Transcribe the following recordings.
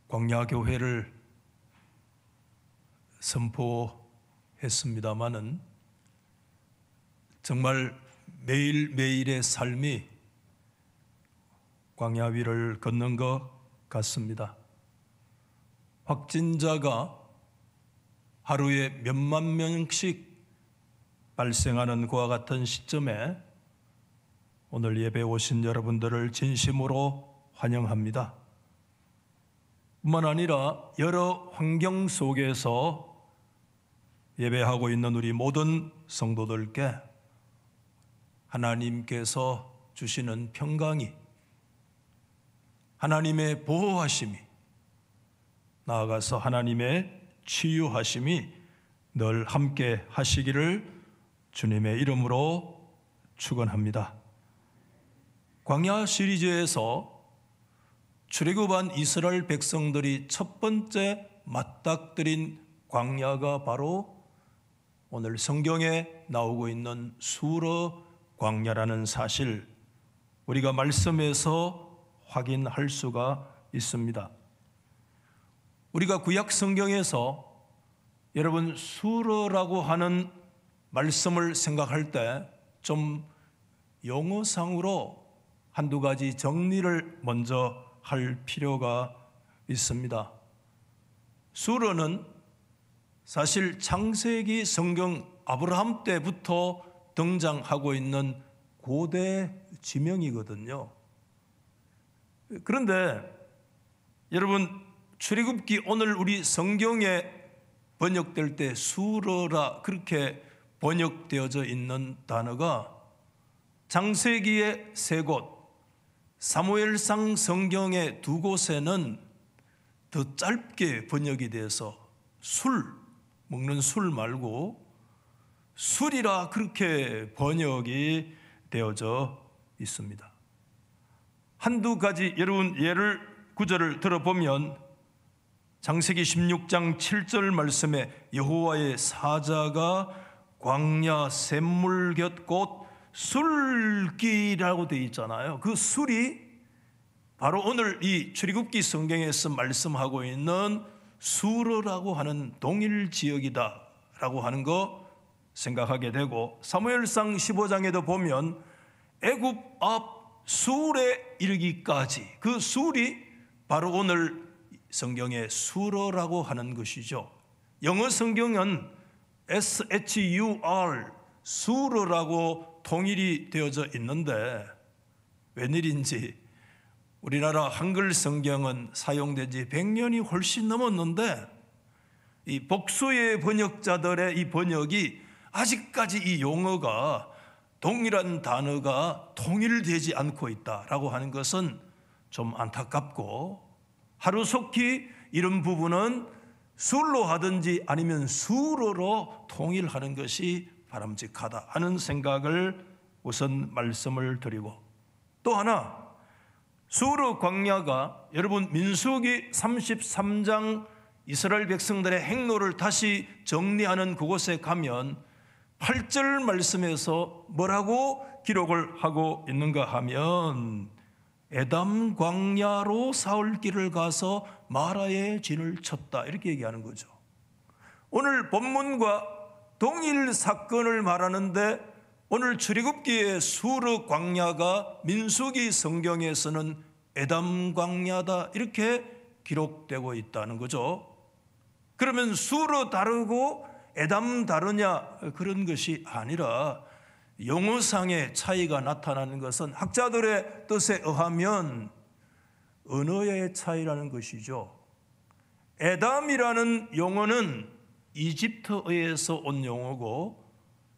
광야교회를 선포했습니다마는 정말 매일매일의 삶이 광야 위를 걷는 것 같습니다. 확진자가 하루에 몇만 명씩 발생하는 그와 같은 시점에 오늘 예배에 오신 여러분들을 진심으로 환영합니다. 뿐만 아니라 여러 환경 속에서 예배하고 있는 우리 모든 성도들께 하나님께서 주시는 평강이, 하나님의 보호하심이, 나아가서 하나님의 치유하심이 늘 함께 하시기를 주님의 이름으로 축원합니다. 광야 시리즈에서 출애굽한 이스라엘 백성들이 첫 번째 맞닥뜨린 광야가 바로 오늘 성경에 나오고 있는 수르 광야라는 사실, 우리가 말씀에서 확인할 수가 있습니다. 우리가 구약 성경에서 여러분 수르라고 하는 말씀을 생각할 때 좀 용어상으로 한두 가지 정리를 먼저 할 필요가 있습니다. 수르는 사실 창세기 성경 아브라함 때부터 등장하고 있는 고대 지명이거든요. 그런데 여러분, 출애굽기 오늘 우리 성경에 번역될 때 수르라 그렇게 번역되어져 있는 단어가 창세기의 3곳, 사무엘상 성경의 2곳에는 더 짧게 번역이 돼서 먹는 술 말고 술이라 그렇게 번역이 되어져 있습니다. 한두 가지 여러분 구절을 들어보면 창세기 16장 7절 말씀에 여호와의 사자가 광야 샘물 곁 곧 술기라고 되어 있잖아요. 그 술이 바로 오늘 이 출애굽기 성경에서 말씀하고 있는 수르라고 하는 동일 지역이다라고 하는 거 생각하게 되고, 사무엘상 15장에도 보면 애굽 앞 술에 이르기까지, 그 술이 바로 오늘 성경의 수르라고 하는 것이죠. 영어 성경은 SHUR 수르라고 통일이 되어져 있는데 웬일인지 우리나라 한글 성경은 사용된 지 100년이 훨씬 넘었는데 이 복수의 번역자들의 이 번역이 아직까지 이 용어가 동일한 단어가 통일되지 않고 있다라고 하는 것은 좀 안타깝고, 하루속히 이런 부분은 술로 하든지 아니면 수르로 통일하는 것이 바람직하다 하는 생각을 우선 말씀을 드리고, 또 하나 수르 광야가 여러분 민수기 33장 이스라엘 백성들의 행로를 다시 정리하는 그곳에 가면 8절 말씀에서 뭐라고 기록을 하고 있는가 하면 에담 광야로 사흘길을 가서 마라의 진을 쳤다 이렇게 얘기하는 거죠. 오늘 본문과 동일 사건을 말하는데 오늘 출애굽기의 수르 광야가 민수기 성경에서는 에담 광야다 이렇게 기록되고 있다는 거죠. 그러면 수르 다르고 에담 다르냐 그런 것이 아니라 용어상의 차이가 나타나는 것은 학자들의 뜻에 의하면 언어의 차이라는 것이죠. 에담이라는 용어는 이집트어에서 온 용어고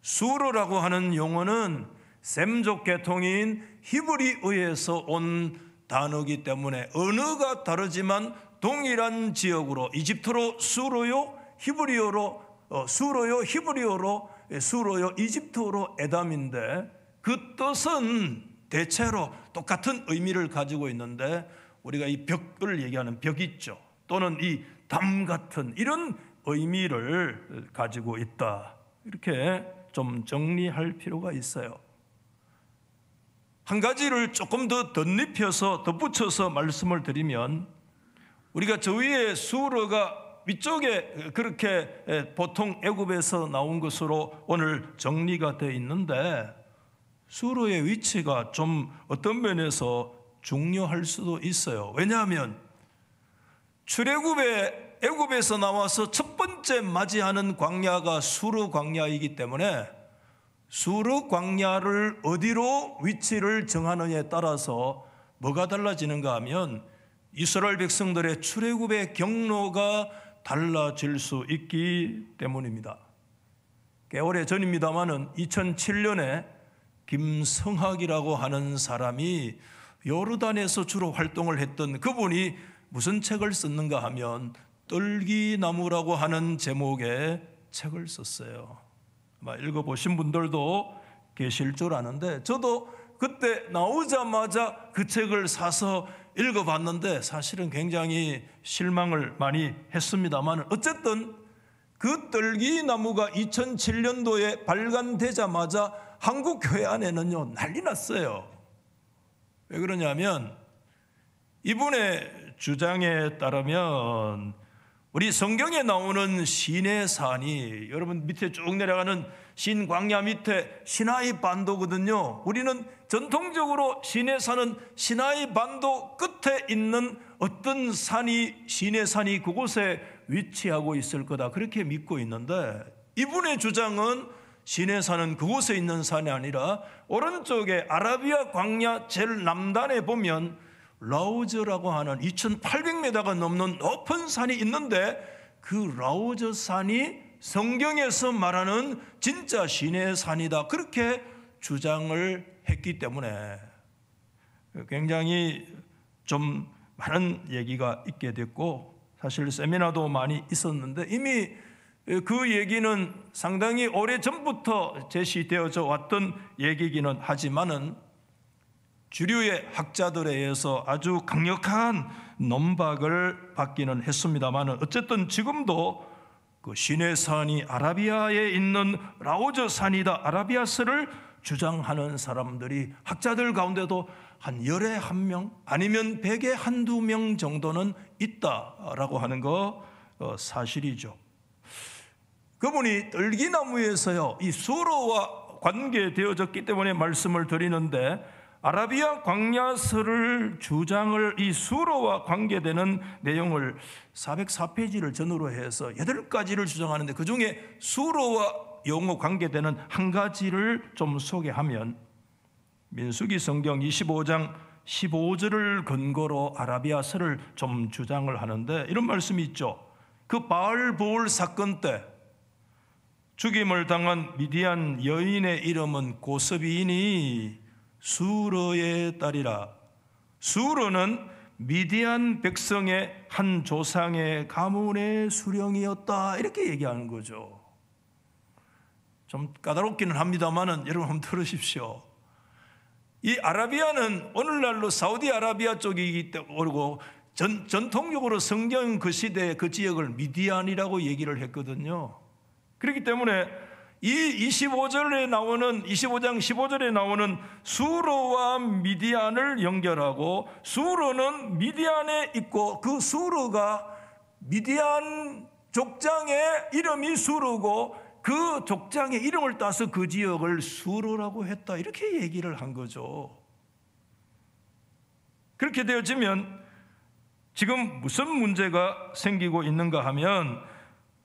수르라고 하는 용어는 셈족 계통인 히브리어에서 온 단어이기 때문에 언어가 다르지만 동일한 지역으로 이집트로 수르요, 히브리어로 수르요, 히브리어로 수르요, 이집트어로 에담인데 그 뜻은 대체로 똑같은 의미를 가지고 있는데 우리가 이 벽을 얘기하는 벽 있죠. 또는 이 담 같은 이런 의미를 가지고 있다. 이렇게 좀 정리할 필요가 있어요. 한 가지를 조금 더 덧입혀서 덧붙여서 말씀을 드리면 우리가 저 위에 수르가 위쪽에 그렇게 보통 애굽에서 나온 것으로 오늘 정리가 되어 있는데, 수르의 위치가 좀 어떤 면에서 중요할 수도 있어요. 왜냐하면 출애굽에 애굽에서 나와서 첫 번째 맞이하는 광야가 수르 광야이기 때문에 수르 광야를 어디로 위치를 정하느냐에 따라서 뭐가 달라지는가 하면 이스라엘 백성들의 출애굽의 경로가 달라질 수 있기 때문입니다. 꽤 오래 전입니다마는 2007년에 김성학이라고 하는 사람이 요르단에서 주로 활동을 했던 그분이 무슨 책을 썼는가 하면 떨기나무라고 하는 제목의 책을 썼어요. 아마 읽어보신 분들도 계실 줄 아는데, 저도 그때 나오자마자 그 책을 사서 읽어봤는데 사실은 굉장히 실망을 많이 했습니다만, 어쨌든 그 떨기나무가 2007년도에 발간되자마자 한국 교회 안에는요 난리 났어요. 왜 그러냐면 이분의 주장에 따르면 우리 성경에 나오는 시내산이, 여러분 밑에 쭉 내려가는 신광야 밑에 시나이 반도거든요. 우리는 전통적으로 시내산은 시나이 반도 끝에 있는 어떤 산이, 시내산이 그곳에 위치하고 있을 거다, 그렇게 믿고 있는데, 이분의 주장은 시내산은 그곳에 있는 산이 아니라 오른쪽에 아라비아 광야 제일 남단에 보면 라우저라고 하는 2800m가 넘는 높은 산이 있는데, 그 라우저 산이 성경에서 말하는 진짜 시내산이다, 그렇게 주장을 했기 때문에 굉장히 좀 많은 얘기가 있게 됐고, 사실 세미나도 많이 있었는데 이미 그 얘기는 상당히 오래전부터 제시되어져 왔던 얘기기는 하지만은 주류의 학자들에 의해서 아주 강력한 논박을 받기는 했습니다만, 어쨌든 지금도 그 시내산이 아라비아에 있는 라우저 산이다, 아라비아스를 주장하는 사람들이 학자들 가운데도 한 10에 1명 아니면 100에 1~2명 정도는 있다라고 하는 거 사실이죠. 그분이 떨기나무에서요 이 수로와 관계되어졌기 때문에 말씀을 드리는데, 아라비아 광야서를 주장을 이 수로와 관계되는 내용을 404페이지를 전후로 해서 8가지를 주장하는데, 그 중에 수로와 용어 관계되는 한 가지를 좀 소개하면, 민수기 성경 25장 15절을 근거로 아라비아서를 좀 주장을 하는데 이런 말씀이 있죠. 그 바알보올 사건 때 죽임을 당한 미디안 여인의 이름은 고스비이니 수르의 딸이라. 수르는 미디안 백성의 한 조상의 가문의 수령이었다, 이렇게 얘기하는 거죠. 좀 까다롭기는 합니다만은 여러분 한번 들으십시오. 이 아라비아는 오늘날로 사우디아라비아 쪽이기 때문에 전통적으로 성경 그 시대의 그 지역을 미디안이라고 얘기를 했거든요. 그렇기 때문에 이 25장 15절에 나오는 수르와 미디안을 연결하고, 수르는 미디안에 있고 그 수르가 미디안 족장의 이름이 수르고 그 족장의 이름을 따서 그 지역을 수르라고 했다, 이렇게 얘기를 한 거죠. 그렇게 되어지면 지금 무슨 문제가 생기고 있는가 하면,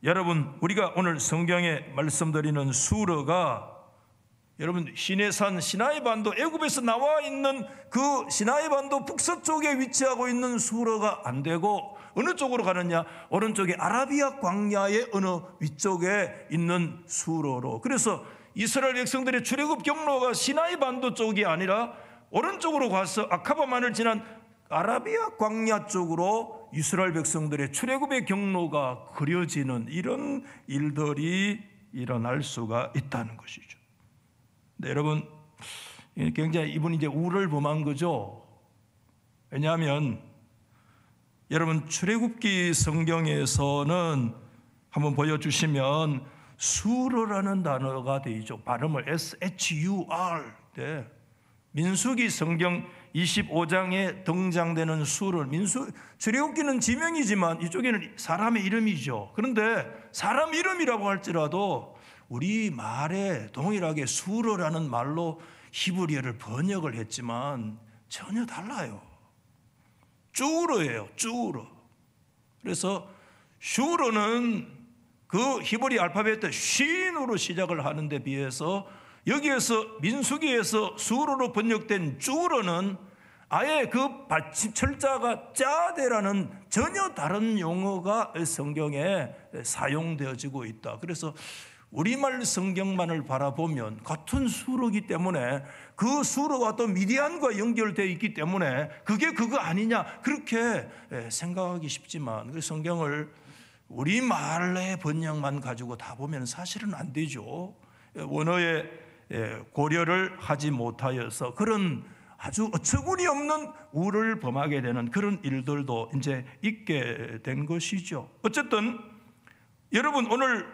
여러분 우리가 오늘 성경에 말씀드리는 수르가, 여러분 시내산 시나이반도 애굽에서 나와 있는 그 시나이반도 북서쪽에 위치하고 있는 수르가 안 되고 어느 쪽으로 가느냐, 오른쪽에 아라비아 광야의 어느 위쪽에 있는 수르로. 그래서 이스라엘 백성들의 출애굽 경로가 시나이반도 쪽이 아니라 오른쪽으로 가서 아카바만을 지난 아라비아 광야 쪽으로 이스라엘 백성들의 출애굽의 경로가 그려지는 이런 일들이 일어날 수가 있다는 것이죠. 근데 여러분, 굉장히 이분이 이제 우를 범한 거죠. 왜냐하면 여러분 출애굽기 성경에서는 한번 보여주시면 수르라는 단어가 되죠. 발음을 SHUR. 네. 민수기 성경 25장에 등장되는 수를 출애굽기는 지명이지만 이쪽에는 사람의 이름이죠. 그런데 사람 이름이라고 할지라도 우리 말에 동일하게 수르라는 말로 히브리어를 번역을 했지만 전혀 달라요. 쭈르예요. 쭈르. 그래서 슈르는 그 히브리 알파벳 쉰으로 시작을 하는데 비해서 여기에서 민수기에서 수르로 번역된 쭈르는 아예 그 받침 철자가 짜대라는 전혀 다른 용어가 성경에 사용되어지고 있다. 그래서 우리말 성경만을 바라보면 같은 수르이기 때문에 그 수르가 또 미디안과 연결되어 있기 때문에 그게 그거 아니냐 그렇게 생각하기 쉽지만 그 성경을 우리말의 번역만 가지고 다 보면 사실은 안 되죠. 원어의 고려를 하지 못하여서 그런 아주 어처구니 없는 우를 범하게 되는 그런 일들도 이제 있게 된 것이죠. 어쨌든 여러분 오늘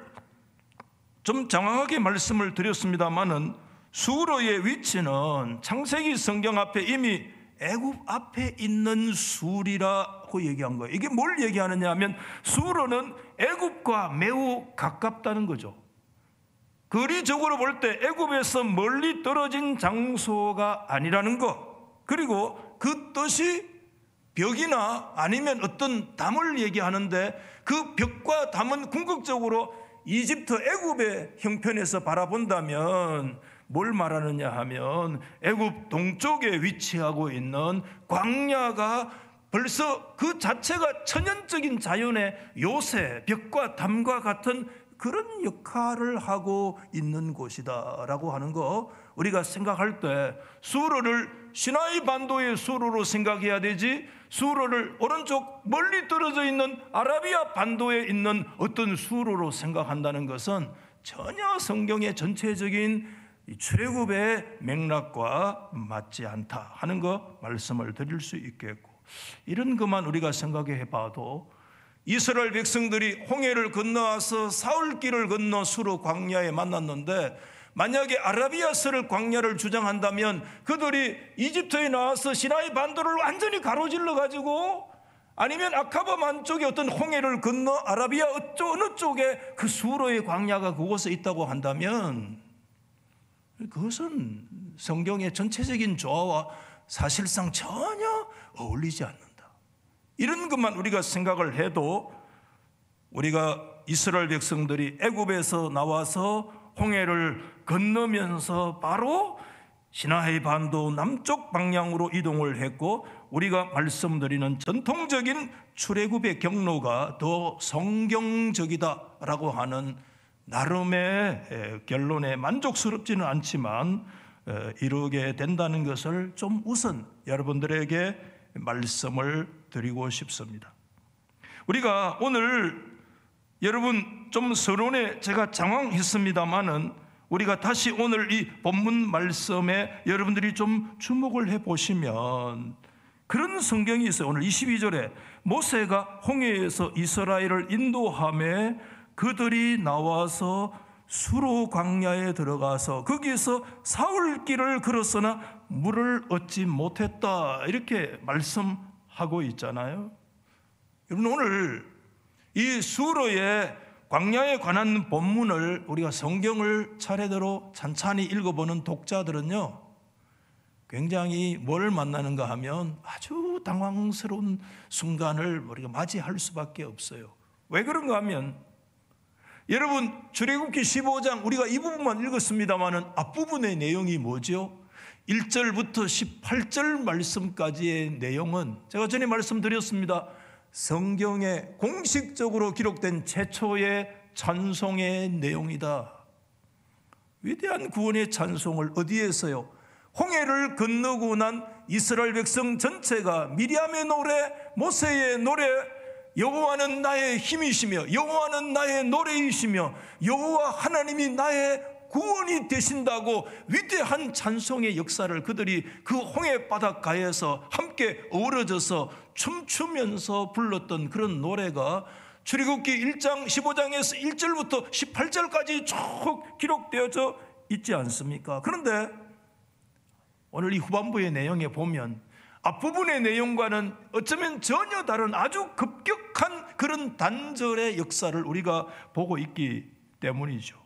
좀 장황하게 말씀을 드렸습니다마는 수르의 위치는 창세기 성경 앞에 이미 애굽 앞에 있는 수리라고 얘기한 거예요. 이게 뭘 얘기하느냐 하면 수르는 애굽과 매우 가깝다는 거죠. 거리적으로 볼 때 애굽에서 멀리 떨어진 장소가 아니라는 것, 그리고 그 뜻이 벽이나 아니면 어떤 담을 얘기하는데 그 벽과 담은 궁극적으로 이집트 애굽의 형편에서 바라본다면 뭘 말하느냐 하면 애굽 동쪽에 위치하고 있는 광야가 벌써 그 자체가 천연적인 자연의 요새, 벽과 담과 같은 그런 역할을 하고 있는 곳이다라고 하는 거 우리가 생각할 때 수르를 시나이 반도의 수르로 생각해야 되지 수르를 오른쪽 멀리 떨어져 있는 아라비아 반도에 있는 어떤 수르로 생각한다는 것은 전혀 성경의 전체적인 출애굽의 맥락과 맞지 않다 하는 거 말씀을 드릴 수 있겠고, 이런 것만 우리가 생각해 봐도 이스라엘 백성들이 홍해를 건너와서 사울길을 건너 수르 광야에 만났는데 만약에 아라비아서를 광야를 주장한다면 그들이 이집트에 나와서 시나이 반도를 완전히 가로질러 가지고 아니면 아카바 만쪽에 어떤 홍해를 건너 아라비아 어느 쪽에 그 수르의 광야가 그곳에 있다고 한다면 그것은 성경의 전체적인 조화와 사실상 전혀 어울리지 않는다. 이런 것만 우리가 생각을 해도 우리가 이스라엘 백성들이 애굽에서 나와서 홍해를 건너면서 바로 시나이 반도 남쪽 방향으로 이동을 했고 우리가 말씀드리는 전통적인 출애굽의 경로가 더 성경적이다라고 하는 나름의 결론에 만족스럽지는 않지만 이루게 된다는 것을 좀 우선 여러분들에게 말씀을 드리고 싶습니다. 우리가 오늘 여러분 좀 서론에 제가 장황했습니다마는 우리가 다시 오늘 이 본문 말씀에 여러분들이 좀 주목을 해보시면 그런 성경이 있어요. 오늘 22절에 모세가 홍해에서 이스라엘을 인도하며 그들이 나와서 수르 광야에 들어가서 거기에서 사울길을 걸었으나 물을 얻지 못했다 이렇게 말씀하고 있잖아요. 여러분 오늘 이 수르의 광야에 관한 본문을 우리가 성경을 차례대로 찬찬히 읽어보는 독자들은요 굉장히 뭘 만나는가 하면 아주 당황스러운 순간을 우리가 맞이할 수밖에 없어요. 왜 그런가 하면 여러분 출애굽기 15장 우리가 이 부분만 읽었습니다마는 앞부분의 내용이 뭐죠? 1절부터 18절 말씀까지의 내용은 제가 전에 말씀드렸습니다. 성경에 공식적으로 기록된 최초의 찬송의 내용이다. 위대한 구원의 찬송을 어디에서요? 홍해를 건너고 난 이스라엘 백성 전체가 미리암의 노래, 모세의 노래, 여호와는 나의 힘이시며 여호와는 나의 노래이시며 여호와 하나님이 나의 구원이 되신다고 위대한 찬송의 역사를 그들이 그 홍해 바닷가에서 함께 어우러져서 춤추면서 불렀던 그런 노래가 출애굽기 1장 15장에서 1절부터 18절까지 쭉 기록되어져 있지 않습니까? 그런데 오늘 이 후반부의 내용에 보면 앞부분의 내용과는 어쩌면 전혀 다른 아주 급격한 그런 단절의 역사를 우리가 보고 있기 때문이죠.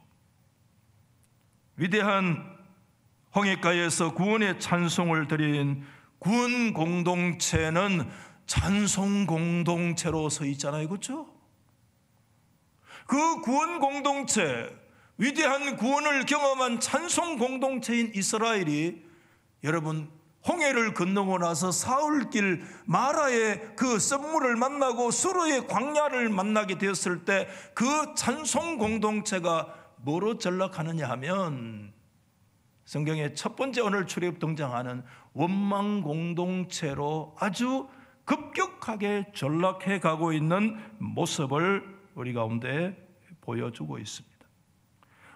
위대한 홍해가에서 구원의 찬송을 드린 구원 공동체는 찬송 공동체로 서 있잖아요. 그렇죠? 그 구원 공동체, 위대한 구원을 경험한 찬송 공동체인 이스라엘이 여러분 홍해를 건너고 나서 사흘길 마라의 그 썸물을 만나고 수르의 광야를 만나게 되었을 때 그 찬송 공동체가 뭐로 전락하느냐 하면 성경의 첫 번째 오늘 출애굽 등장하는 원망 공동체로 아주 급격하게 전락해 가고 있는 모습을 우리 가운데 보여주고 있습니다.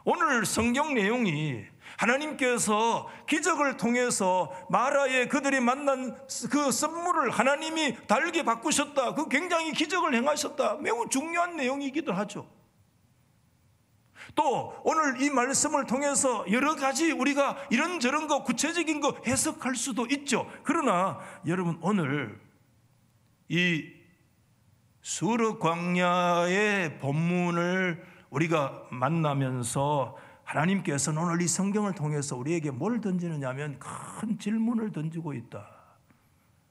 오늘 성경 내용이 하나님께서 기적을 통해서 마라에 그들이 만난 그 썸물을 하나님이 달게 바꾸셨다, 그 굉장히 기적을 행하셨다, 매우 중요한 내용이기도 하죠. 또 오늘 이 말씀을 통해서 여러 가지 우리가 이런저런 거 구체적인 거 해석할 수도 있죠. 그러나 여러분 오늘 이 수르 광야의 본문을 우리가 만나면서 하나님께서는 오늘 이 성경을 통해서 우리에게 뭘 던지느냐 하면 큰 질문을 던지고 있다.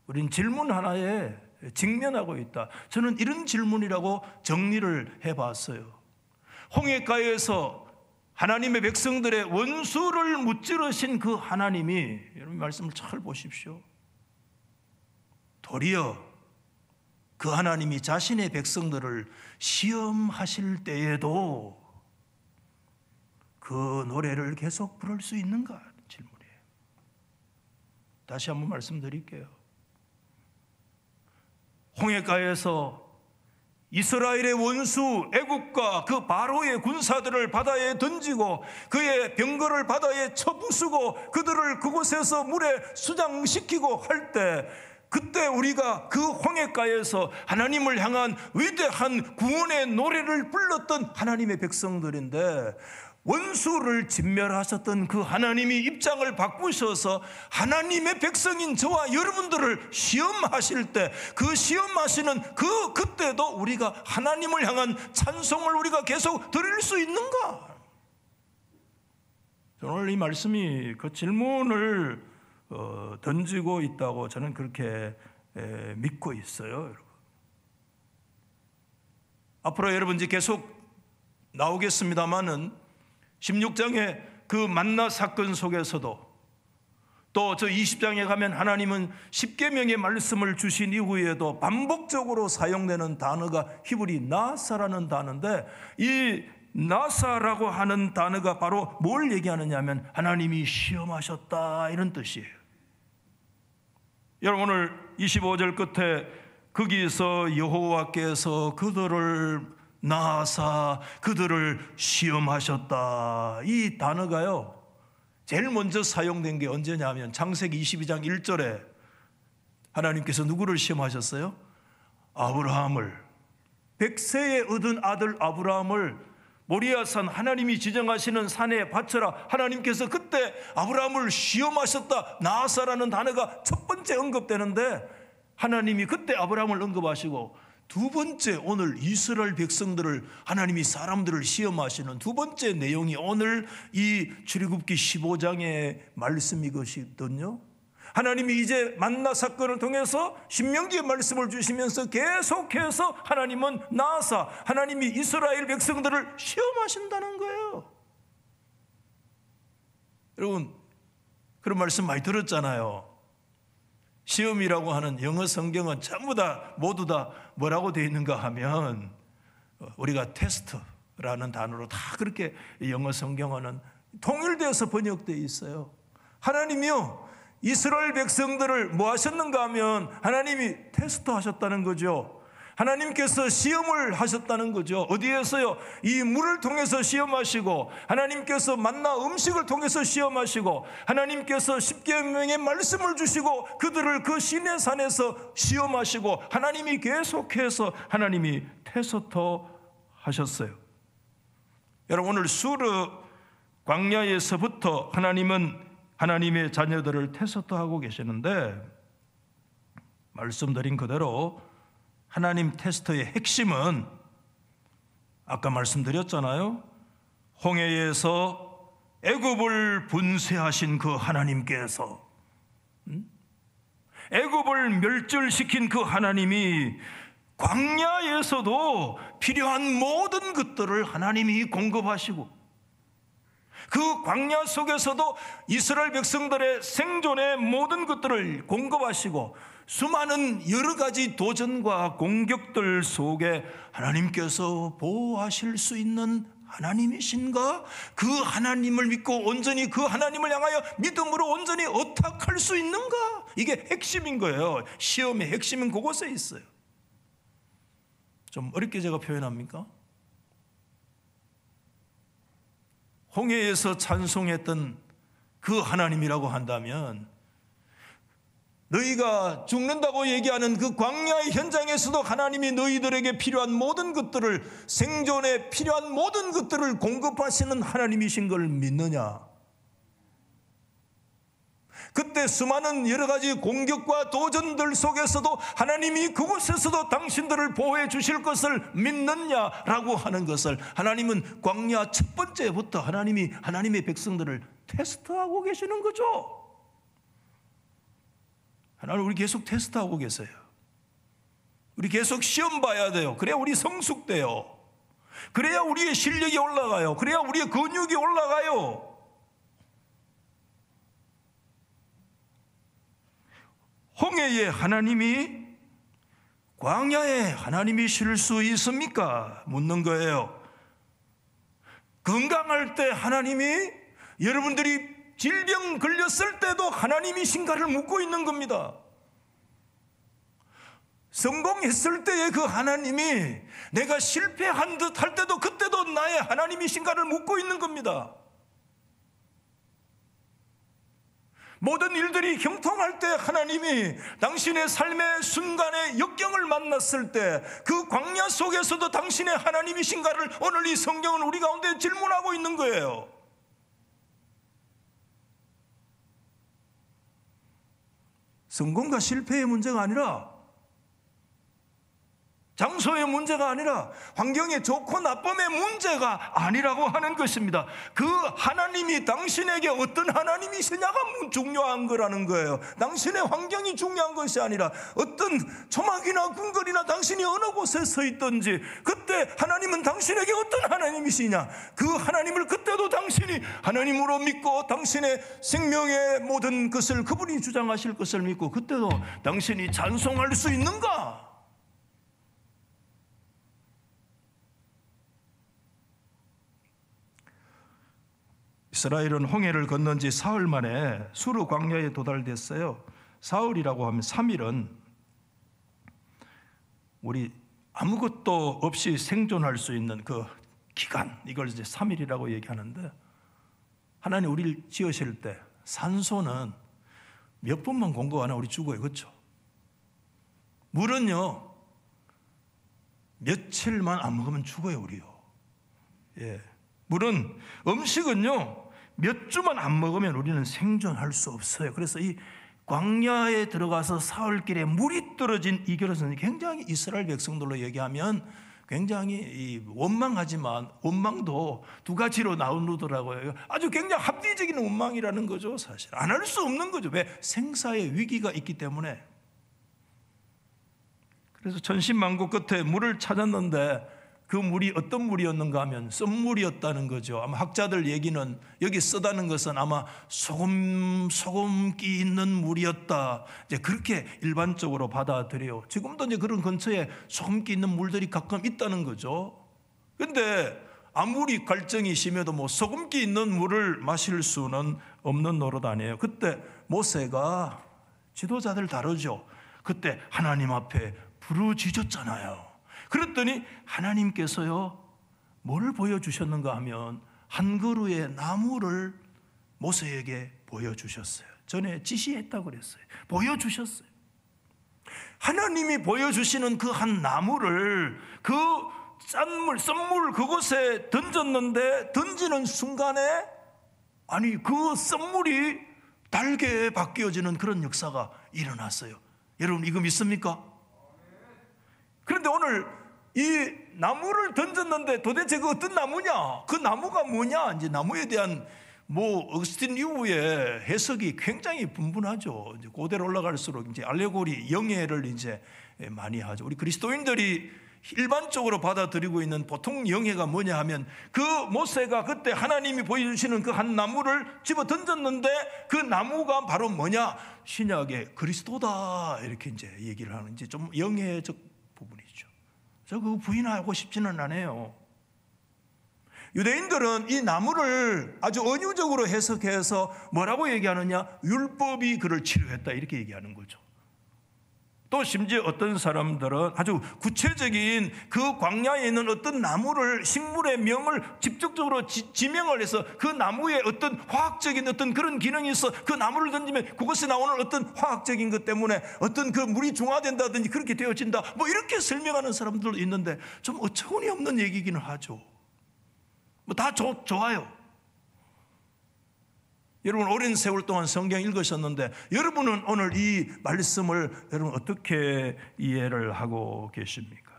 우린 질문 하나에 직면하고 있다. 저는 이런 질문이라고 정리를 해봤어요. 홍해가에서 하나님의 백성들의 원수를 무찌르신 그 하나님이, 여러분 말씀을 잘 보십시오, 도리어 그 하나님이 자신의 백성들을 시험하실 때에도 그 노래를 계속 부를 수 있는가 질문이에요. 다시 한번 말씀드릴게요. 홍해가에서 이스라엘의 원수 애국과 그 바로의 군사들을 바다에 던지고 그의 병거를 바다에 쳐부수고 그들을 그곳에서 물에 수장시키고 할 때, 그때 우리가 그 홍해가에서 하나님을 향한 위대한 구원의 노래를 불렀던 하나님의 백성들인데, 원수를 진멸하셨던 그 하나님이 입장을 바꾸셔서 하나님의 백성인 저와 여러분들을 시험하실 때, 그 시험하시는 그때도 우리가 하나님을 향한 찬송을 우리가 계속 드릴 수 있는가? 오늘 이 말씀이 그 질문을 던지고 있다고 저는 그렇게 믿고 있어요. 여러분. 앞으로 여러분 이제 계속 나오겠습니다마는 16장의 그 만나 사건 속에서도, 또 저 20장에 가면 하나님은 십계명의 말씀을 주신 이후에도 반복적으로 사용되는 단어가 히브리 나사라는 단어인데, 이 나사라고 하는 단어가 바로 뭘 얘기하느냐 하면 하나님이 시험하셨다 이런 뜻이에요. 여러분 오늘 25절 끝에 거기서 여호와께서 그들을 나사 그들을 시험하셨다, 이 단어가요 제일 먼저 사용된 게 언제냐 하면 창세기 22장 1절에 하나님께서 누구를 시험하셨어요? 아브라함을, 100세에 얻은 아들 아브라함을 모리아산 하나님이 지정하시는 산에 바쳐라, 하나님께서 그때 아브라함을 시험하셨다, 나사라는 단어가 첫 번째 언급되는데, 하나님이 그때 아브라함을 언급하시고 두 번째 오늘 이스라엘 백성들을 하나님이 사람들을 시험하시는 두 번째 내용이 오늘 이 출애굽기 15장의 말씀이거든요. 하나님이 이제 만나 사건을 통해서 신명기의 말씀을 주시면서 계속해서 하나님은 나사, 하나님이 이스라엘 백성들을 시험하신다는 거예요. 여러분 그런 말씀 많이 들었잖아요. 시험이라고 하는 영어 성경은 전부 다 모두 다 뭐라고 되어 있는가 하면 우리가 테스트라는 단어로 다 그렇게 영어 성경어는 통일되어서 번역되어 있어요. 하나님이요 이스라엘 백성들을 뭐 하셨는가 하면 하나님이 테스트 하셨다는 거죠. 하나님께서 시험을 하셨다는 거죠. 어디에서요? 이 물을 통해서 시험하시고, 하나님께서 만나 음식을 통해서 시험하시고, 하나님께서 십계명의 말씀을 주시고 그들을 그 시내 산에서 시험하시고, 하나님이 계속해서 하나님이 테스트 하셨어요. 여러분 오늘 수르 광야에서부터 하나님은 하나님의 자녀들을 테스트하고 계시는데, 말씀드린 그대로 하나님 테스트의 핵심은 아까 말씀드렸잖아요. 홍해에서 애굽을 분쇄하신 그 하나님께서, 애굽을 멸절시킨 그 하나님이 광야에서도 필요한 모든 것들을 하나님이 공급하시고, 그 광야 속에서도 이스라엘 백성들의 생존의 모든 것들을 공급하시고, 수많은 여러 가지 도전과 공격들 속에 하나님께서 보호하실 수 있는 하나님이신가? 그 하나님을 믿고 온전히 그 하나님을 향하여 믿음으로 온전히 의탁할 수 있는가? 이게 핵심인 거예요. 시험의 핵심은 그곳에 있어요. 좀 어렵게 제가 표현합니까? 홍해에서 찬송했던 그 하나님이라고 한다면, 너희가 죽는다고 얘기하는 그 광야의 현장에서도 하나님이 너희들에게 필요한 모든 것들을, 생존에 필요한 모든 것들을 공급하시는 하나님이신 걸 믿느냐? 그때 수많은 여러 가지 공격과 도전들 속에서도 하나님이 그곳에서도 당신들을 보호해 주실 것을 믿느냐라고 하는 것을, 하나님은 광야 첫 번째부터 하나님이 하나님의 백성들을 테스트하고 계시는 거죠. 하나님, 우리 계속 테스트하고 계세요. 우리 계속 시험 봐야 돼요. 그래야 우리 성숙돼요. 그래야 우리의 실력이 올라가요. 그래야 우리의 근육이 올라가요. 홍해의 하나님이 광야의 하나님이실 수 있습니까? 묻는 거예요. 건강할 때 하나님이, 여러분들이 질병 걸렸을 때도 하나님이신가를 묻고 있는 겁니다. 성공했을 때의 그 하나님이, 내가 실패한 듯 할 때도 그때도 나의 하나님이신가를 묻고 있는 겁니다. 모든 일들이 형통할 때 하나님이, 당신의 삶의 순간의 역경을 만났을 때 그 광야 속에서도 당신의 하나님이신가를 오늘 이 성경은 우리 가운데 질문하고 있는 거예요. 성공과 실패의 문제가 아니라, 장소의 문제가 아니라, 환경의 좋고 나쁨의 문제가 아니라고 하는 것입니다. 그 하나님이 당신에게 어떤 하나님이시냐가 중요한 거라는 거예요. 당신의 환경이 중요한 것이 아니라, 어떤 초막이나 궁궐이나 당신이 어느 곳에 서 있든지 그때 하나님은 당신에게 어떤 하나님이시냐, 그 하나님을 그때도 당신이 하나님으로 믿고, 당신의 생명의 모든 것을 그분이 주장하실 것을 믿고, 그때도 당신이 찬송할 수 있는가? 이스라엘은 홍해를 건넌 지 사흘 만에 수르 광야에 도달됐어요. 사흘이라고 하면 3일은 우리 아무것도 없이 생존할 수 있는 그 기간, 이걸 이제 3일이라고 얘기하는데, 하나님 우리를 지으실 때 산소는 몇 번만 공급 안 하면 우리 죽어요. 그렇죠? 물은요, 며칠만 안 먹으면 죽어요, 우리요. 예. 물은, 음식은요, 몇 주만 안 먹으면 우리는 생존할 수 없어요. 그래서 이 광야에 들어가서 사흘길에 물이 떨어진 이 결혼은 굉장히 이스라엘 백성들로 얘기하면 굉장히 원망하지만, 원망도 두 가지로 나누더라고요. 아주 굉장히 합리적인 원망이라는 거죠. 사실 안 할 수 없는 거죠. 왜? 생사의 위기가 있기 때문에. 그래서 천신만고 끝에 물을 찾았는데, 그 물이 어떤 물이었는가 하면 썬물이었다는 거죠. 아마 학자들 얘기는, 여기 쓰다는 것은 아마 소금기 있는 물이었다, 이제 그렇게 일반적으로 받아들여요. 지금도 이제 그런 근처에 소금기 있는 물들이 가끔 있다는 거죠. 근데 아무리 갈증이 심해도 뭐 소금기 있는 물을 마실 수는 없는 노릇 아니에요. 그때 모세가, 지도자들 다르죠, 그때 하나님 앞에 부르짖었잖아요. 그랬더니 하나님께서요, 뭘 보여주셨는가 하면 한 그루의 나무를 모세에게 보여주셨어요. 전에 지시했다고 그랬어요. 보여주셨어요. 하나님이 보여주시는 그 한 나무를, 그 썬물 그곳에 던졌는데, 던지는 순간에, 아니 그 썬물이 달게 바뀌어지는 그런 역사가 일어났어요. 여러분 이거 믿습니까? 그런데 오늘 이 나무를 던졌는데 도대체 그 어떤 나무냐? 그 나무가 뭐냐? 이제 나무에 대한 어거스틴 이후에 해석이 굉장히 분분하죠. 이제 고대로 올라갈수록 이제 알레고리, 영예를 이제 많이 하죠. 우리 그리스도인들이 일반적으로 받아들이고 있는 보통 영예가 뭐냐 하면 그 모세가 그때 하나님이 보여주시는 그 한 나무를 집어 던졌는데 그 나무가 바로 뭐냐? 신약의 그리스도다. 이렇게 이제 얘기를 하는 이제 좀 영예적 부분이죠. 저 그거 부인하고 싶지는 않아요. 유대인들은 이 나무를 아주 은유적으로 해석해서 뭐라고 얘기하느냐? 율법이 그를 치료했다 이렇게 얘기하는 거죠. 또 심지어 어떤 사람들은 아주 구체적인 그 광야에 있는 어떤 나무를, 식물의 명을 직접적으로 지명을 해서 그 나무에 어떤 화학적인 어떤 그런 기능이 있어 그 나무를 던지면 그것에 나오는 어떤 화학적인 것 때문에 어떤 그 물이 중화된다든지 그렇게 되어진다 이렇게 설명하는 사람들도 있는데 좀 어처구니 없는 얘기기는 하죠. 다 좋아요. 여러분 오랜 세월 동안 성경 읽으셨는데 여러분은 오늘 이 말씀을 여러분 어떻게 이해를 하고 계십니까?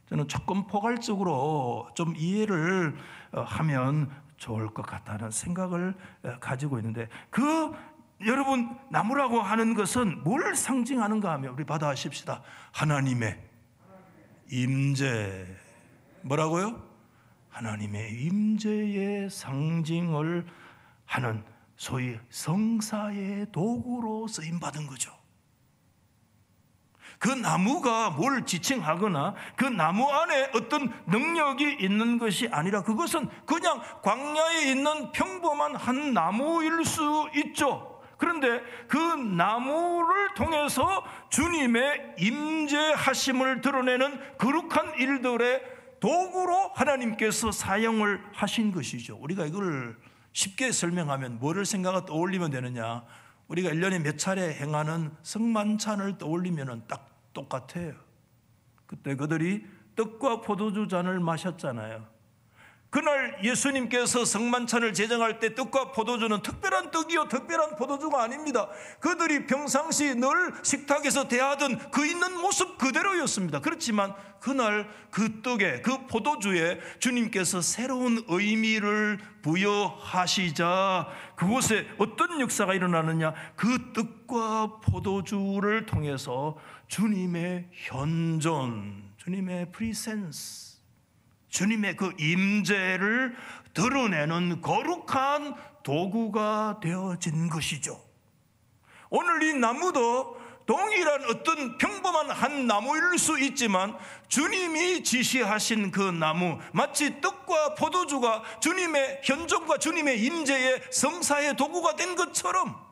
저는 조금 포괄적으로 좀 이해를 하면 좋을 것 같다는 생각을 가지고 있는데 여러분 나무라고 하는 것은 뭘 상징하는가 하면 우리 받아하십시다. 하나님의 임재. 뭐라고요? 하나님의 임재의 상징을 하는 소위 성사의 도구로 쓰임받은 거죠. 그 나무가 뭘 지칭하거나 그 나무 안에 어떤 능력이 있는 것이 아니라 그것은 그냥 광야에 있는 평범한 한 나무일 수 있죠. 그런데 그 나무를 통해서 주님의 임재하심을 드러내는 거룩한 일들의 도구로 하나님께서 사용을 하신 것이죠. 우리가 이걸 쉽게 설명하면 뭐를 생각하고 떠올리면 되느냐? 우리가 1년에 몇 차례 행하는 성만찬을 떠올리면 딱 똑같아요. 그때 그들이 떡과 포도주 잔을 마셨잖아요. 그날 예수님께서 성만찬을 제정할 때 떡과 포도주는 특별한 떡이요 특별한 포도주가 아닙니다. 그들이 평상시 늘 식탁에서 대하던 그 있는 모습 그대로였습니다. 그렇지만 그날 그 떡에 그 포도주에 주님께서 새로운 의미를 부여하시자 그곳에 어떤 역사가 일어나느냐? 그 떡과 포도주를 통해서 주님의 현존, 주님의 프리센스, 주님의 그 임재를 드러내는 거룩한 도구가 되어진 것이죠. 오늘 이 나무도 동일한 어떤 평범한 한 나무일 수 있지만 주님이 지시하신 그 나무, 마치 떡과 포도주가 주님의 현존과 주님의 임재의 성사의 도구가 된 것처럼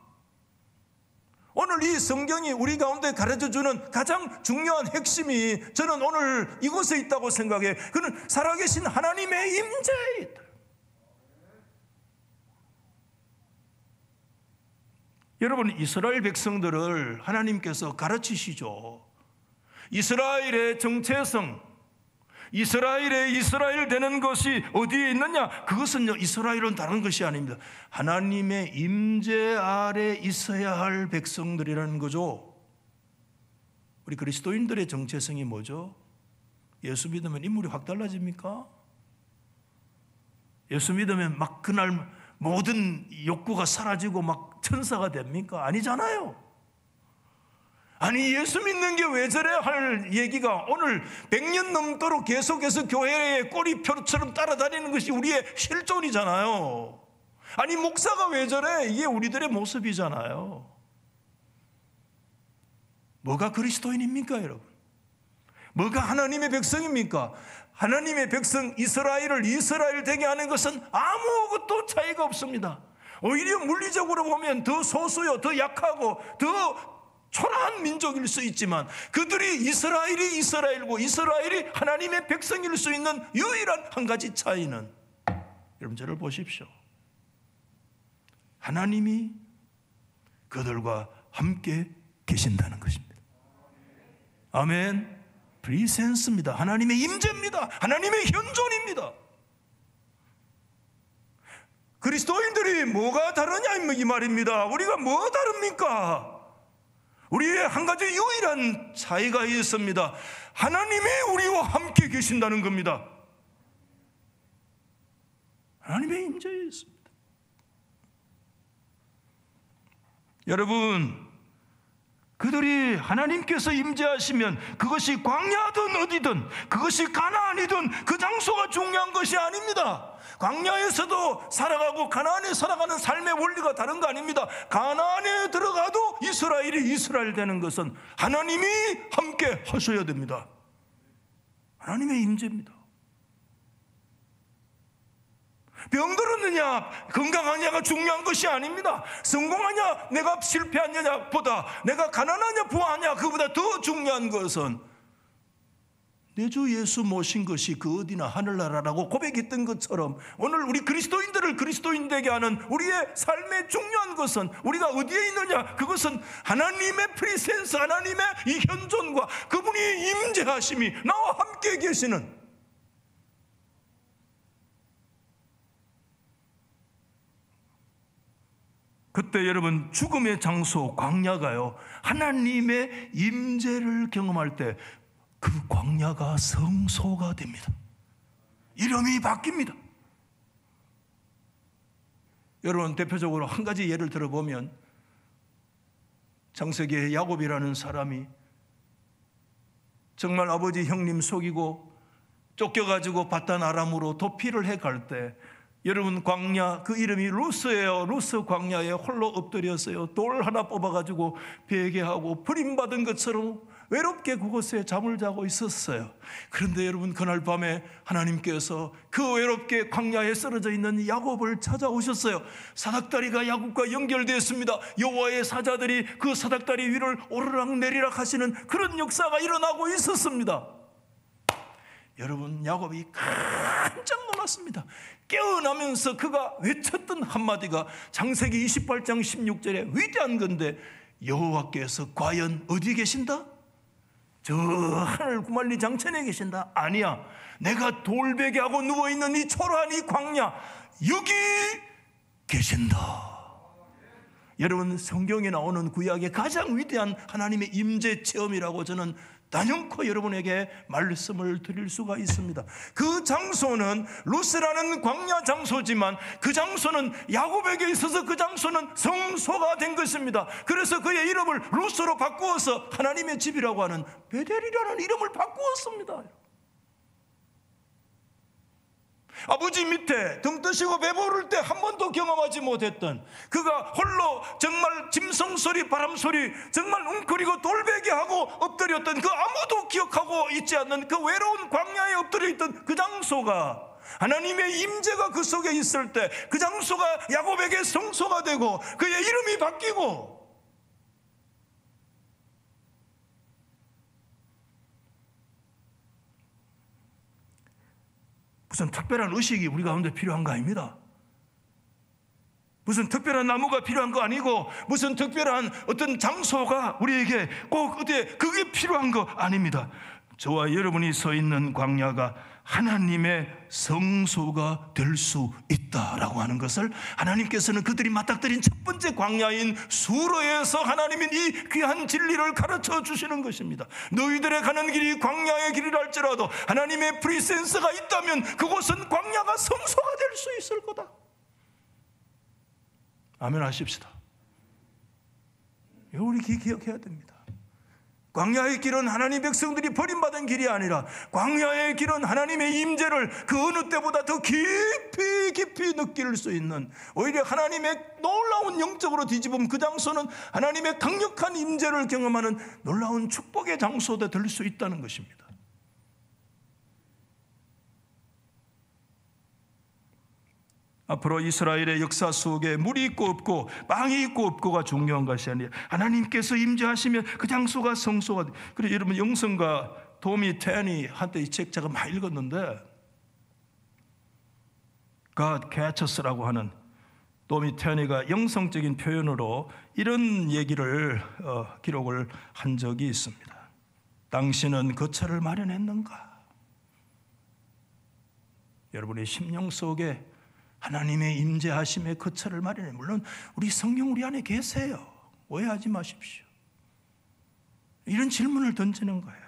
오늘 이 성경이 우리 가운데 가르쳐주는 가장 중요한 핵심이 저는 오늘 이곳에 있다고 생각해. 그는 살아계신 하나님의 임재에 있다. 여러분 이스라엘 백성들을 하나님께서 가르치시죠. 이스라엘의 정체성, 이스라엘의 이스라엘 되는 것이 어디에 있느냐? 그것은요 이스라엘은 다른 것이 아닙니다. 하나님의 임재 아래 있어야 할 백성들이라는 거죠. 우리 그리스도인들의 정체성이 뭐죠? 예수 믿으면 인물이 확 달라집니까? 예수 믿으면 막 그날 모든 욕구가 사라지고 막 천사가 됩니까? 아니잖아요. 아니 예수 믿는 게 왜 저래 할 얘기가 오늘 100년 넘도록 계속해서 교회의 꼬리표처럼 따라다니는 것이 우리의 실존이잖아요. 아니 목사가 왜 저래? 이게 우리들의 모습이잖아요. 뭐가 그리스도인입니까 여러분? 뭐가 하나님의 백성입니까? 하나님의 백성 이스라엘을 이스라엘 되게 하는 것은 아무것도 차이가 없습니다. 오히려 물리적으로 보면 더 소수요 더 약하고 더 초라한 민족일 수 있지만 그들이 이스라엘이 이스라엘고 이스라엘이 하나님의 백성일 수 있는 유일한 한 가지 차이는 여러분 저를 보십시오. 하나님이 그들과 함께 계신다는 것입니다. 아멘. 프리센스입니다. 하나님의 임재입니다. 하나님의 현존입니다. 그리스도인들이 뭐가 다르냐 이 말입니다. 우리가 뭐 다릅니까? 우리의 한 가지 유일한 차이가 있습니다. 하나님이 우리와 함께 계신다는 겁니다. 하나님의 임재에 있습니다. 여러분, 그들이 하나님께서 임재하시면 그것이 광야든 어디든, 그것이 가나안이든 그 장소가 중요한 것이 아닙니다. 광야에서도 살아가고 가나안에 살아가는 삶의 원리가 다른 거 아닙니다. 가나안에 들어가도 이스라엘이 이스라엘 되는 것은 하나님이 함께 하셔야 됩니다. 하나님의 임재입니다. 병들었느냐 건강하냐가 중요한 것이 아닙니다. 성공하냐 내가 실패하느냐 보다, 내가 가난하냐 부하냐 그보다 더 중요한 것은 내 주 예수 모신 것이 그 어디나 하늘나라라고 고백했던 것처럼, 오늘 우리 그리스도인들을 그리스도인 되게 하는 우리의 삶의 중요한 것은 우리가 어디에 있느냐, 그것은 하나님의 프리센스, 하나님의 이 현존과 그분이 임재하심이 나와 함께 계시는, 그때 여러분 죽음의 장소 광야가요, 하나님의 임재를 경험할 때 그 광야가 성소가 됩니다. 이름이 바뀝니다. 여러분, 대표적으로 한 가지 예를 들어보면, 창세기의 야곱이라는 사람이 정말 아버지 형님 속이고 쫓겨가지고 바단 아람으로 도피를 해갈 때, 여러분 광야, 그 이름이 루스예요. 루스 광야에 홀로 엎드렸어요. 돌 하나 뽑아가지고 베개하고 버림받은 것처럼 외롭게 그곳에 잠을 자고 있었어요. 그런데 여러분, 그날 밤에 하나님께서 그 외롭게 광야에 쓰러져 있는 야곱을 찾아오셨어요. 사닥다리가 야곱과 연결되었습니다. 여호와의 사자들이 그 사닥다리 위를 오르락 내리락 하시는 그런 역사가 일어나고 있었습니다. 여러분, 야곱이 깜짝 놀랐습니다. 깨어나면서 그가 외쳤던 한마디가 창세기 28장 16절에 위대한 건데, 여호와께서 과연 어디에 계신다? 저 하늘 구만리 장천에 계신다? 아니야, 내가 돌베개하고 누워있는 이 초라한 이 광야, 여기 계신다. 여러분, 성경에 나오는 구약의 가장 위대한 하나님의 임재 체험이라고 저는 단연코 여러분에게 말씀을 드릴 수가 있습니다. 그 장소는 루스라는 광야 장소지만, 그 장소는 야곱에게 있어서 그 장소는 성소가 된 것입니다. 그래서 그의 이름을 루스로 바꾸어서 하나님의 집이라고 하는 베델이라는 이름을 바꾸었습니다. 아버지 밑에 등 뜨시고 배부를 때 한 번도 경험하지 못했던, 그가 홀로 정말 짐승소리 바람소리 정말 웅크리고 돌베개하고 엎드렸던, 그 아무도 기억하고 있지 않는 그 외로운 광야에 엎드려 있던 그 장소가, 하나님의 임재가 그 속에 있을 때 그 장소가 야곱에게 성소가 되고 그의 이름이 바뀌고, 무슨 특별한 의식이 우리 가운데 필요한 거 아닙니다. 무슨 특별한 나무가 필요한 거 아니고, 무슨 특별한 어떤 장소가 우리에게 꼭 어디에 그게 필요한 거 아닙니다. 저와 여러분이 서 있는 광야가 하나님의 성소가 될 수 있다라고 하는 것을, 하나님께서는 그들이 맞닥뜨린 첫 번째 광야인 수로에서 하나님이 이 귀한 진리를 가르쳐 주시는 것입니다. 너희들의 가는 길이 광야의 길이라 할지라도 하나님의 프리센스가 있다면 그곳은 광야가 성소가 될 수 있을 거다. 아멘 하십시다. 우리 기억해야 됩니다. 광야의 길은 하나님 백성들이 버림받은 길이 아니라, 광야의 길은 하나님의 임재를 그 어느 때보다 더 깊이 깊이 느낄 수 있는, 오히려 하나님의 놀라운 영적으로 뒤집으면 그 장소는 하나님의 강력한 임재를 경험하는 놀라운 축복의 장소가 될 수 있다는 것입니다. 앞으로 이스라엘의 역사 속에 물이 있고 없고 빵이 있고 없고가 중요한 것이 아니라, 하나님께서 임재하시면 그 장소가 성소가 돼. 그래서 여러분, 영성가 도미 테니 한때 이 책 제가 많이 읽었는데, God catches라고 하는 도미 테니가 영성적인 표현으로 이런 얘기를 기록을 한 적이 있습니다. 당신은 거처를 마련했는가? 여러분의 심령 속에 하나님의 임재하심의 거처를 마련해. 물론 우리 성령 우리 안에 계세요. 오해하지 마십시오. 이런 질문을 던지는 거예요.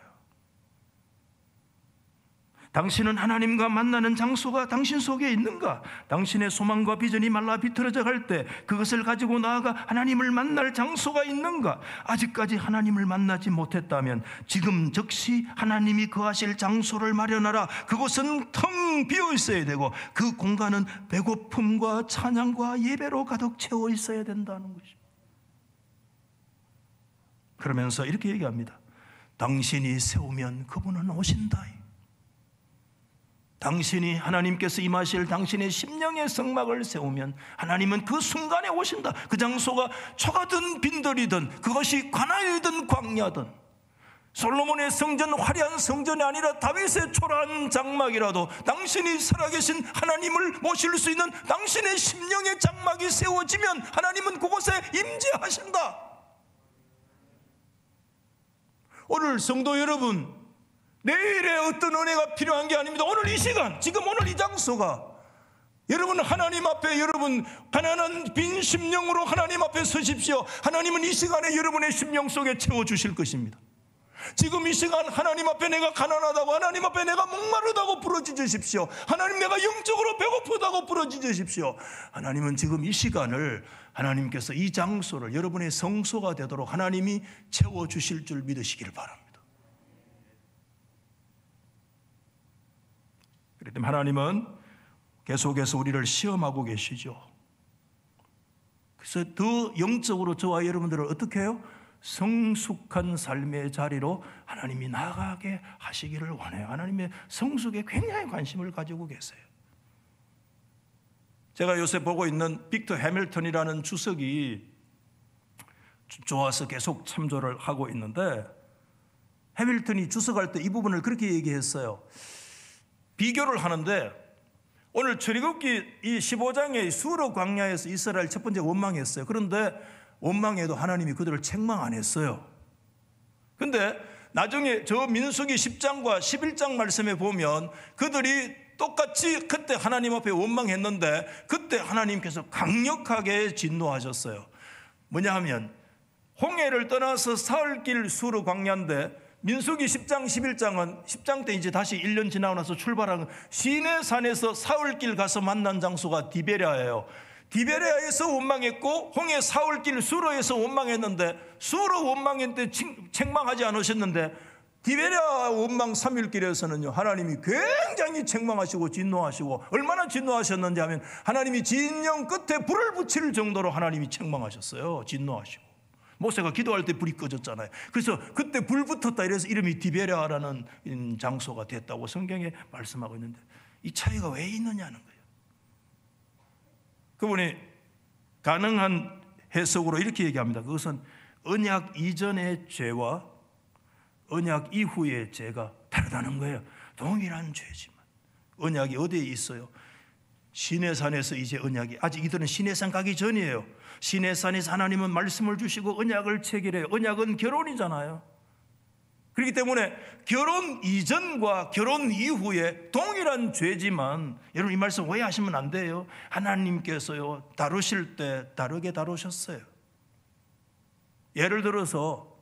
당신은 하나님과 만나는 장소가 당신 속에 있는가? 당신의 소망과 비전이 말라 비틀어져 갈 때 그것을 가지고 나아가 하나님을 만날 장소가 있는가? 아직까지 하나님을 만나지 못했다면 지금 즉시 하나님이 거하실 장소를 마련하라. 그곳은 텅 비어 있어야 되고 그 공간은 배고픔과 찬양과 예배로 가득 채워 있어야 된다는 것입니다. 그러면서 이렇게 얘기합니다. 당신이 세우면 그분은 오신다. 당신이 하나님께서 임하실 당신의 심령의 성막을 세우면 하나님은 그 순간에 오신다. 그 장소가 초가든 빈들이든 그것이 관아이든 광야든 솔로몬의 성전 화려한 성전이 아니라 다윗의 초라한 장막이라도 당신이 살아계신 하나님을 모실 수 있는 당신의 심령의 장막이 세워지면 하나님은 그곳에 임재하신다. 오늘 성도 여러분, 내일에 어떤 은혜가 필요한 게 아닙니다. 오늘 이 시간, 지금 오늘 이 장소가 여러분 하나님 앞에 여러분 가난한 빈 심령으로 하나님 앞에 서십시오. 하나님은 이 시간에 여러분의 심령 속에 채워주실 것입니다. 지금 이 시간 하나님 앞에 내가 가난하다고, 하나님 앞에 내가 목마르다고 부르짖으십시오. 하나님 내가 영적으로 배고프다고 부르짖으십시오. 하나님은 지금 이 시간을 하나님께서 이 장소를 여러분의 성소가 되도록 하나님이 채워주실 줄 믿으시기를 바랍니다. 그렇기 때문에 하나님은 계속해서 우리를 시험하고 계시죠. 그래서 더 영적으로 저와 여러분들을 어떻게 해요? 성숙한 삶의 자리로 하나님이 나아가게 하시기를 원해요. 하나님의 성숙에 굉장히 관심을 가지고 계세요. 제가 요새 보고 있는 빅터 해밀턴이라는 주석이 좋아서 계속 참조를 하고 있는데, 해밀턴이 주석할 때 이 부분을 그렇게 얘기했어요. 비교를 하는데 오늘 출애굽기 이 15장의 수르 광야에서 이스라엘 첫 번째 원망했어요. 그런데 원망해도 하나님이 그들을 책망 안 했어요. 그런데 나중에 저 민수기 10장과 11장 말씀에 보면 그들이 똑같이 그때 하나님 앞에 원망했는데 그때 하나님께서 강력하게 진노하셨어요. 뭐냐 하면 홍해를 떠나서 사흘길 수르 광야인데 민수기 10장 11장은 10장 때 이제 다시 1년 지나고 나서 출발한 시내산에서 사흘길 가서 만난 장소가 디베랴예요. 디베랴에서 원망했고 홍해 사흘길 수르에서 원망했는데 수르 원망했는데 책망하지 않으셨는데 디베랴 원망 3일길에서는요 하나님이 굉장히 책망하시고 진노하시고, 얼마나 진노하셨는지 하면 하나님이 진영 끝에 불을 붙일 정도로 하나님이 책망하셨어요. 진노하시고 모세가 기도할 때 불이 꺼졌잖아요. 그래서 그때 불 붙었다 이래서 이름이 디베랴라는 장소가 됐다고 성경에 말씀하고 있는데, 이 차이가 왜 있느냐는 거예요. 그분이 가능한 해석으로 이렇게 얘기합니다. 그것은 언약 이전의 죄와 언약 이후의 죄가 다르다는 거예요. 동일한 죄지만 언약이 어디에 있어요? 시내산에서 이제 언약이, 아직 이들은 시내산 가기 전이에요. 시내산에서 하나님은 말씀을 주시고 언약을 체결해요. 언약은 결혼이잖아요. 그렇기 때문에 결혼 이전과 결혼 이후에 동일한 죄지만, 여러분 이 말씀 오해하시면 안 돼요. 하나님께서요 다루실 때 다르게 다루셨어요. 예를 들어서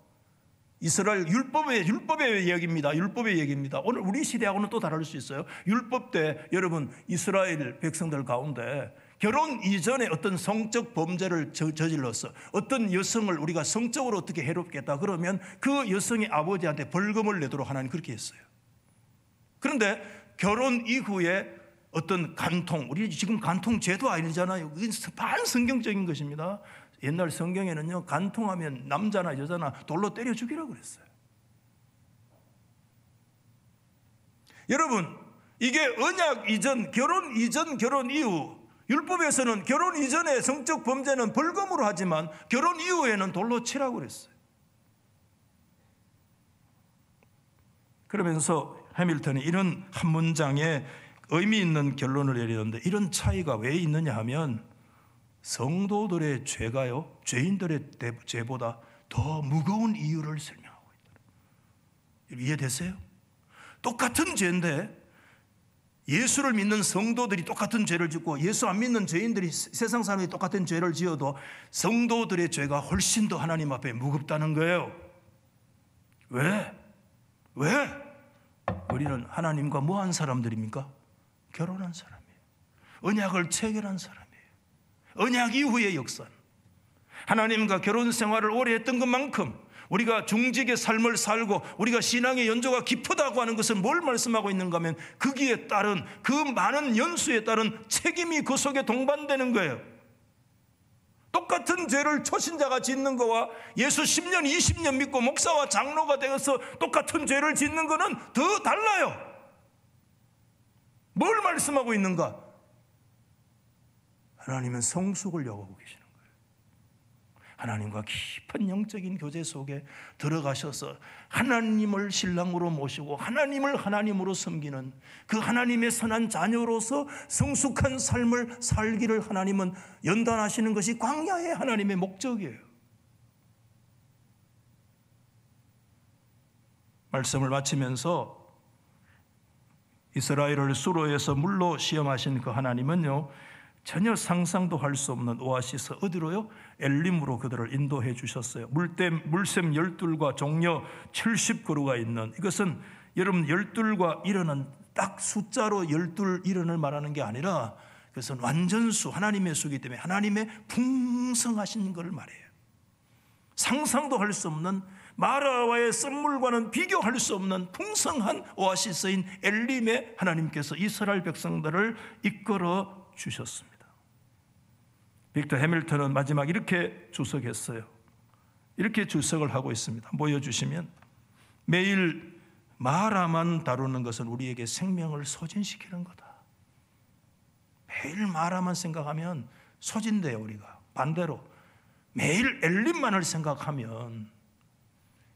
이스라엘 율법의 얘기입니다. 율법의 얘기입니다. 오늘 우리 시대하고는 또 다를 수 있어요. 율법 때 여러분 이스라엘 백성들 가운데 결혼 이전에 어떤 성적 범죄를 저질러서 어떤 여성을 우리가 성적으로 어떻게 해롭겠다 그러면 그 여성의 아버지한테 벌금을 내도록 하나님 그렇게 했어요. 그런데 결혼 이후에 어떤 간통, 우리 지금 간통 죄도 아니잖아요. 그게 반성경적인 것입니다. 옛날 성경에는요 간통하면 남자나 여자나 돌로 때려 죽이라고 그랬어요. 여러분 이게 언약 이전, 결혼 이후, 율법에서는 결혼 이전에 성적 범죄는 벌금으로 하지만 결혼 이후에는 돌로 치라고 그랬어요. 그러면서 해밀턴이 이런 한 문장에 의미 있는 결론을 내리는데, 이런 차이가 왜 있느냐 하면 성도들의 죄가요 죄인들의 죄보다 더 무거운 이유를 설명하고 있다. 이해되세요? 똑같은 죄인데 예수를 믿는 성도들이 똑같은 죄를 짓고 예수 안 믿는 죄인들이, 세상 사람이 똑같은 죄를 지어도 성도들의 죄가 훨씬 더 하나님 앞에 무겁다는 거예요. 왜? 우리는 하나님과 뭐한 사람들입니까? 결혼한 사람이에요. 언약을 체결한 사람이에요. 언약 이후의 역사는 하나님과 결혼 생활을 오래 했던 것만큼 우리가 중직의 삶을 살고 우리가 신앙의 연조가 깊다고 하는 것은 뭘 말씀하고 있는가 하면 거기에 따른 그 많은 연수에 따른 책임이 그 속에 동반되는 거예요. 똑같은 죄를 초신자가 짓는 거와 예수 10년 20년 믿고 목사와 장로가 되어서 똑같은 죄를 짓는 거는 더 달라요. 뭘 말씀하고 있는가? 하나님은 성숙을 요구하고 계시는 거예요. 하나님과 깊은 영적인 교제 속에 들어가셔서 하나님을 신랑으로 모시고 하나님을 하나님으로 섬기는 그 하나님의 선한 자녀로서 성숙한 삶을 살기를 하나님은 연단하시는 것이 광야의 하나님의 목적이에요. 말씀을 마치면서 이스라엘을 수로에서 물로 시험하신 그 하나님은요, 전혀 상상도 할 수 없는 오아시스, 어디로요? 엘림으로 그들을 인도해 주셨어요. 물샘 12과 종려 70그루가 있는, 이것은 여러분 12과 1은은 딱 숫자로 12일원을 말하는 게 아니라 그것은 완전수, 하나님의 수이기 때문에 하나님의 풍성하신 것을 말해요. 상상도 할 수 없는, 마라와의 썰물과는 비교할 수 없는 풍성한 오아시스인 엘림에 하나님께서 이스라엘 백성들을 이끌어 주셨습니다. 빅터 해밀턴은 마지막 이렇게 주석했어요. 이렇게 주석을 하고 있습니다. 보여주시면, 매일 마라만 다루는 것은 우리에게 생명을 소진시키는 거다. 매일 마라만 생각하면 소진돼요. 우리가 반대로 매일 엘림만을 생각하면,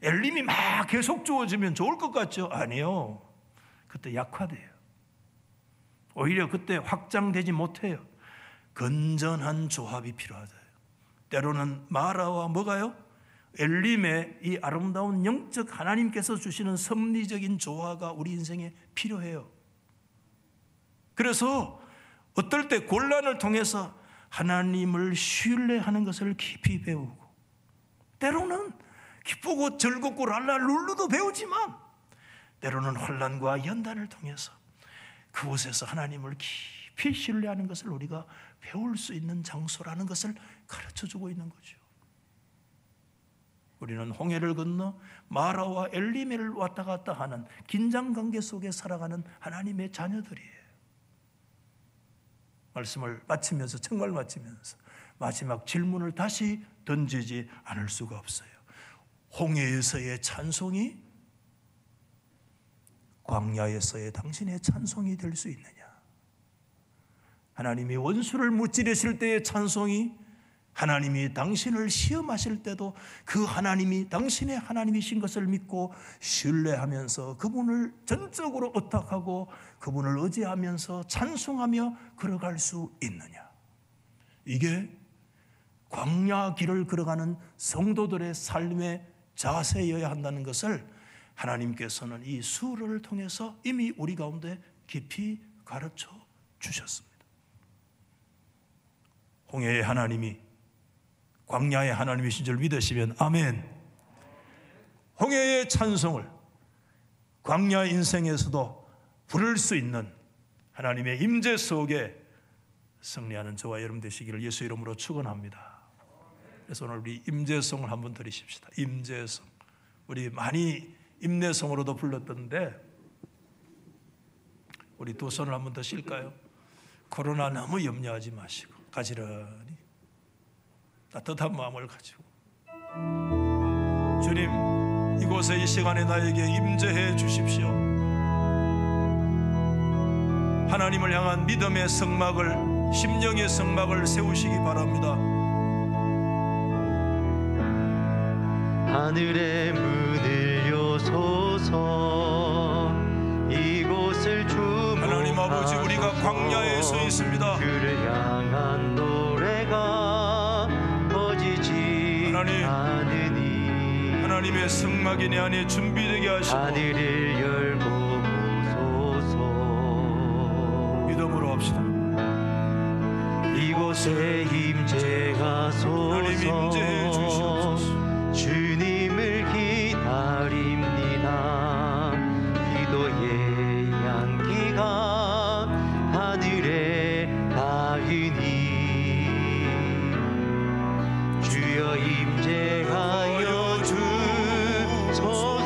엘림이 막 계속 주어지면 좋을 것 같죠? 아니요. 그때 약화돼요. 오히려 그때 확장되지 못해요. 건전한 조합이 필요하다. 때로는 마라와 뭐가요? 엘림의 이 아름다운 영적 하나님께서 주시는 섭리적인 조화가 우리 인생에 필요해요. 그래서 어떨 때 곤란을 통해서 하나님을 신뢰하는 것을 깊이 배우고, 때로는 기쁘고 즐겁고 랄랄룰루도 배우지만, 때로는 혼란과 연단을 통해서 그곳에서 하나님을 깊이 신뢰하는 것을 우리가 배울 수 있는 장소라는 것을 가르쳐주고 있는 거죠. 우리는 홍해를 건너 마라와 엘리멜을 왔다 갔다 하는 긴장관계 속에 살아가는 하나님의 자녀들이에요. 말씀을 마치면서, 정말 마치면서 마지막 질문을 다시 던지지 않을 수가 없어요. 홍해에서의 찬송이 광야에서의 당신의 찬송이 될 수 있느냐? 하나님이 원수를 무찌르실 때의 찬송이, 하나님이 당신을 시험하실 때도 그 하나님이 당신의 하나님이신 것을 믿고 신뢰하면서 그분을 전적으로 의탁하고 그분을 의지하면서 찬송하며 걸어갈 수 있느냐? 이게 광야 길을 걸어가는 성도들의 삶의 자세여야 한다는 것을 하나님께서는 이 수를 통해서 이미 우리 가운데 깊이 가르쳐 주셨습니다. 홍해의 하나님이 광야의 하나님이신 줄 믿으시면 아멘. 홍해의 찬송을 광야 인생에서도 부를 수 있는 하나님의 임재 속에 승리하는 저와 여러분 되시기를 예수 이름으로 축원합니다. 그래서 오늘 우리 임재송을 한번 드리십시다. 임재송. 우리 많이 임내송으로도 불렀던데 우리 두 손을 한번 더 쉴까요? 코로나 너무 염려하지 마시고 가지런히 따뜻한 마음을 가지고, 주님 이곳에 이 시간에 나에게 임재해 주십시오. 하나님을 향한 믿음의 성막을, 심령의 성막을 세우시기 바랍니다. 하늘의 문을 여소서, 이곳을 주목하소서. 하나님 아버지, 우리가 광야에 서 있습니다. 주를 향한 노래가 꺼지지 않으니 하나님의 성막이 내 안에 준비되게 하시고 하늘을 열어보소서. 기도합시다. 이곳에 임재하소서. 하나님 임재해 주시옵소서. 주님을 기다립니다. 기도의 향기가 하늘에 닿으니 주여 임재하여 주소서.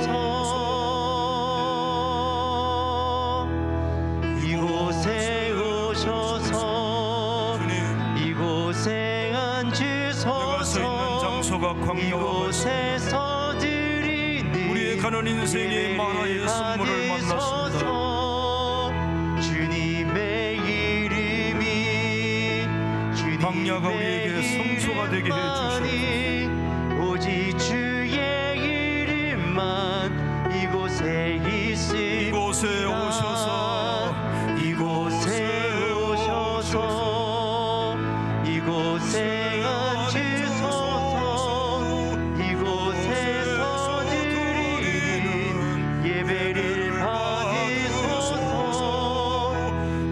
이곳에 오셔서 이곳에 앉으소서. 이곳에서 드리는 우리의 가는 인생의 만화의 선물을 만났습니다. 주님의 이름이 광야가 우리에게 성소가 되게 해주시옵소서. 오직 주의 이름만 이곳에 있습니다. 이곳에 오셔서 이곳에 오셔서 이곳에 앉으소서. 이곳에서 드리는 예배를 받으소서.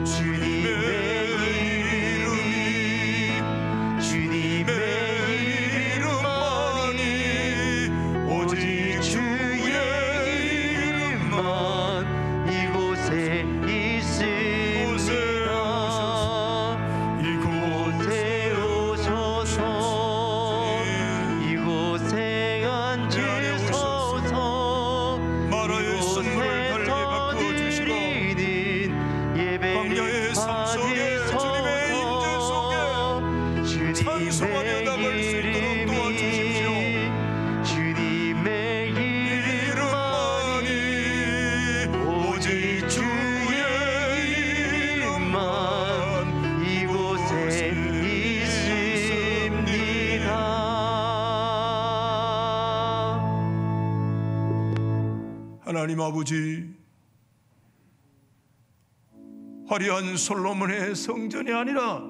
주님의 이름이 주님의 이름만이 오직 주의 이름만 이곳에 있습니다. 이곳에 오셔서 이곳에 앉으소서. 마라의 선물을 달게 바꾸어 주시고 광야의 삶 속에 주님의 임재 속에 찬송하며 나갈 수 있도록 도와주십시오. 주님의 이름만이 오직 주의 이름만 이곳에 있습니다. 하나님 아버지, 화려한 솔로몬의 성전이 아니라